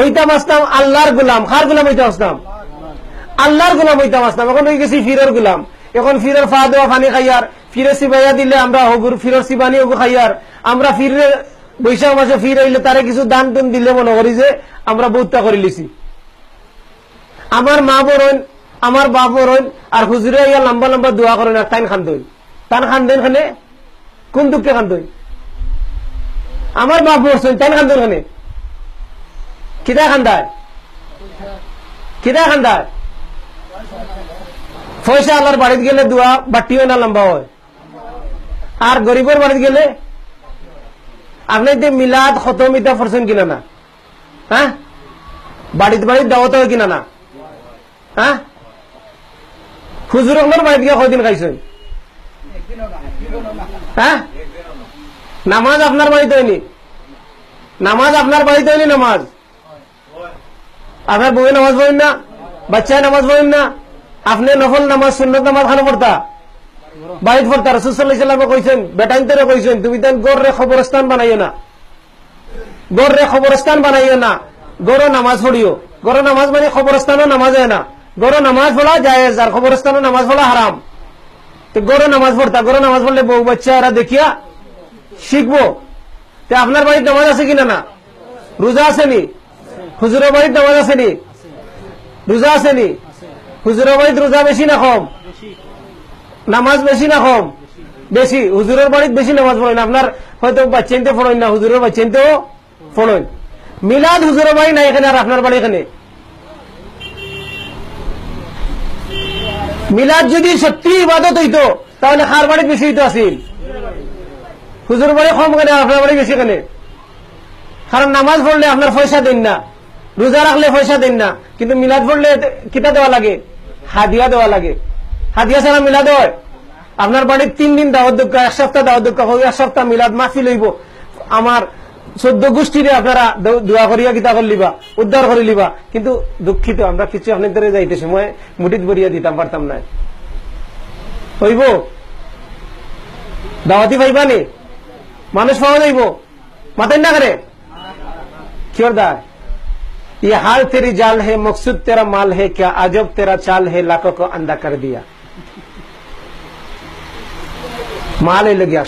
ওইটাম আসতাম আল্লাহর গোলাম। কার গোলাম হইতাম আসতাম? আল্লাহর গোলাম হইতাম আসতাম। এখন হয়ে গেছি ফিরের গোলাম। এখন ফিরের ফা দেওয়া পানি খাইয়ার, ফিরে সিবাইয়া দিলে আমরা হগুর, ফিরের সিবানি হগু খাইয়ার। আমরা ফিরে বৈশাখ মাসে ফির হইলে তারে কিছু দান টুন দিলে মনে করি যে আমরা বহুতটা করে লিছি। আমার মা বরণ, আমার বাপ বরণ, আর হুজুরে ইয়া লম্বা লম্বা দোয়া করেন আর টাইন খান্দই। টান খান্দেন খানে কোন দুঃখে খান্দই? আমার বাপ বলছেন টাইন খান্দন খানে কিদা খান্দায়? কিদা খান্দায়? পয়সা আল্লাহর বাড়িতে গেলে দোয়া বাটি হয় না লম্বা হয়। আর গরিবের বাড়িতে গেলে আপনি যে মিলাদ খতম ইটা করছেন কিনা না? হ্যাঁ, বাড়িতে বাড়িতে দাওয়াত হয় কিনা না? হ্যাঁ, হুজুর আপনার বাড়িতে গিয়ে কয়দিন খাইছেন? হ্যাঁ, নামাজ আপনার বাড়িতে হয়নি? নামাজ আপনার বাড়িতে হয়নি? নামাজ আপনার বউয়ে নামাজ পড়েন না? বাচ্চায় নামাজ পড়েন না? আপনি নফল নামাজ সুন্নত নামাজ খানো পড়তা? বাড়িতে পড়তা? রাসূল সাল্লাল্লাহু আলাইহি ওয়াসাল্লাম কইছেন, বেটাইনতে কইছেন তুমি তাই গড়রে খবরস্থান বানাইও না, গড়রে খবরস্থান বানাইও না, গড় নামাজ পড়িও। গড় নামাজ মানে খবরস্থানও নামাজ হয় না, গড় নামাজ পড়া জায়েজ আর খবরস্থানও নামাজ পড়া হারাম। তো গড় নামাজ পড়তা, গড় নামাজ পড়লে বউ বাচ্চা এরা দেখিয়া শিখবো। তো আপনার বাড়িতে নামাজ আছে কিনা না? রোজা আসেনি? হুজুরের বাড়িতে নামাজ আসেনি? রোজা আসেনি? হুজুরের বাড়িতে রোজা বেশি না কম? নামাজ বেশি না কম? বেশি। হুজুরের বাড়িতে বেশি নামাজ পড়েন। আপনার হয়তো বাচ্চাইতে পড়েন না, হুজুরের বাচ্চাইতেও পড়েন। মিলাদ হুজুরের বাড়ি নাই এখানে, আর আপনার বাড়ি এখানে। মিলাদ যদি সত্যি ইবাদত হইতো তাহলে কার বাড়িতে বেশি হইতো আসিল? হুজুরের বাড়ি কম কেন, আপনার বাড়ি বেশি কেন? কারণ নামাজ পড়লে আপনার পয়সা দেন না, রোজা রাখলে পয়সা দেন না, কিন্তু মিলাদ পড়লে কিতা দেওয়া লাগে? হাদিয়া দেওয়া লাগে। হাদিয়া ছাড়া মিলাদ হয়? আপনার বাড়ির 3 দিন দাওয়াত দক্ষা, 1 সপ্তাহ দাওয়াত দক্ষা, 1 সপ্তাহ মিলাদ মাহফিল হইব। আমার 14 গোষ্ঠীরে আপনারা দোয়া করিয়া কিতা করে লিবা, উদ্ধার করে লিবা। কিন্তু দুঃখিত, আমরা কিছু আপনাদের যাইতে সময় মুঠিত ভরিয়া দিতাম পারতাম না। হইব? দাওয়াতি পাইবানি? মানুষ পাওয়া যাইব? মাতেন না করে क्यों दार? ये हाल तेरी जाल है, मकसूद तेरा माल है, क्या अजब तेरा चाल है, लाखों को अंधा कर दिया। माल लग गया